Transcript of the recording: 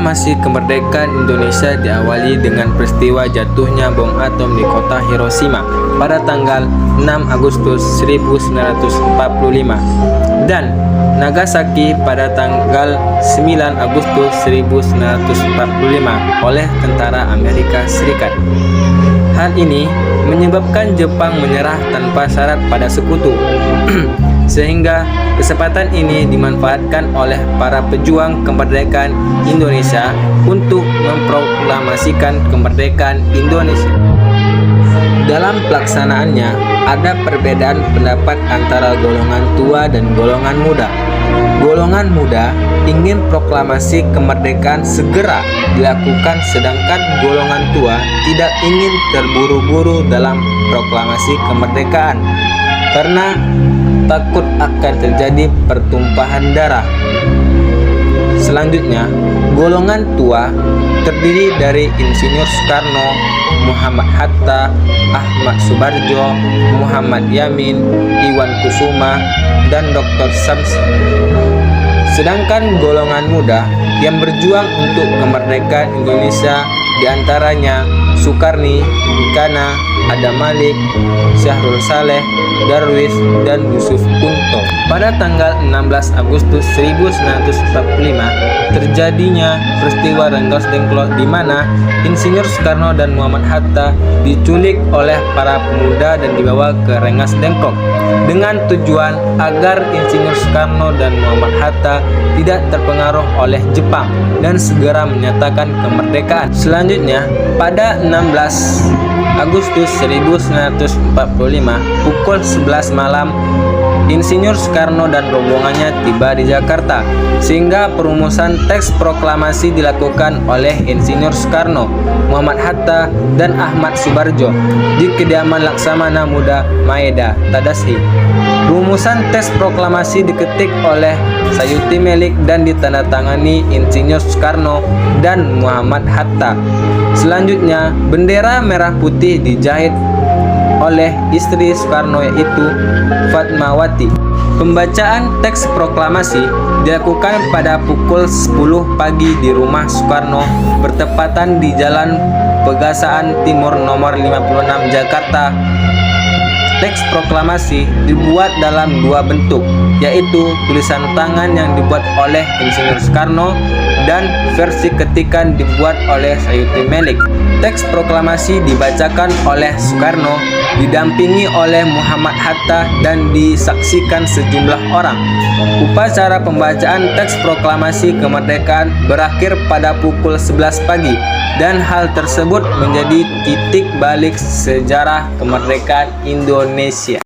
Proklamasi kemerdekaan Indonesia diawali dengan peristiwa jatuhnya bom atom di kota Hiroshima pada tanggal 6 Agustus 1945 dan Nagasaki pada tanggal 9 Agustus 1945 oleh tentara Amerika Serikat. Hal ini menyebabkan Jepang menyerah tanpa syarat pada sekutu. Sehingga kesempatan ini dimanfaatkan oleh para pejuang kemerdekaan Indonesia untuk memproklamasikan kemerdekaan Indonesia. Dalam pelaksanaannya, ada perbedaan pendapat antara golongan tua dan golongan muda. Golongan muda ingin proklamasi kemerdekaan segera dilakukan, sedangkan golongan tua tidak ingin terburu-buru dalam proklamasi kemerdekaan karena takut akan terjadi pertumpahan darah. Selanjutnya, golongan tua terdiri dari Insinyur Soekarno, Muhammad Hatta, Ahmad Subarjo, Muhammad Yamin, Iwan Kusuma, dan Dr. Syams. Sedangkan golongan muda yang berjuang untuk kemerdekaan Indonesia diantaranya Soekarni, Ikana, Adam Malik, Syahrul Saleh, Darwis, dan Yusuf Kunto. Pada tanggal 16 Agustus 1945 terjadinya peristiwa Rengas Dengklok di mana Insinyur Soekarno dan Muhammad Hatta diculik oleh para pemuda dan dibawa ke Rengas Dengklok dengan tujuan agar Insinyur Soekarno dan Muhammad Hatta tidak terpengaruh oleh Jepang dan segera menyatakan kemerdekaan. Selanjutnya, pada 16 Agustus 1945 pukul 11 malam Insinyur Soekarno dan rombongannya tiba di Jakarta, sehingga perumusan teks proklamasi dilakukan oleh Insinyur Soekarno, Muhammad Hatta, dan Ahmad Subarjo di kediaman Laksamana Muda Maeda, Tadashi. Rumusan teks proklamasi diketik oleh Sayuti Melik dan ditandatangani Insinyur Soekarno dan Muhammad Hatta. Selanjutnya, bendera merah putih dijahit oleh istri Soekarno yaitu Fatmawati. Pembacaan teks proklamasi dilakukan pada pukul 10 pagi di rumah Soekarno bertepatan di Jalan Pegasaan Timur nomor 56 Jakarta. Teks proklamasi dibuat dalam dua bentuk, yaitu tulisan tangan yang dibuat oleh Insinyur Soekarno dan versi ketikan dibuat oleh Sayuti Melik. Teks proklamasi dibacakan oleh Soekarno, didampingi oleh Muhammad Hatta dan disaksikan sejumlah orang. Upacara pembacaan teks proklamasi kemerdekaan berakhir pada pukul 11 pagi dan hal tersebut menjadi titik balik sejarah kemerdekaan Indonesia.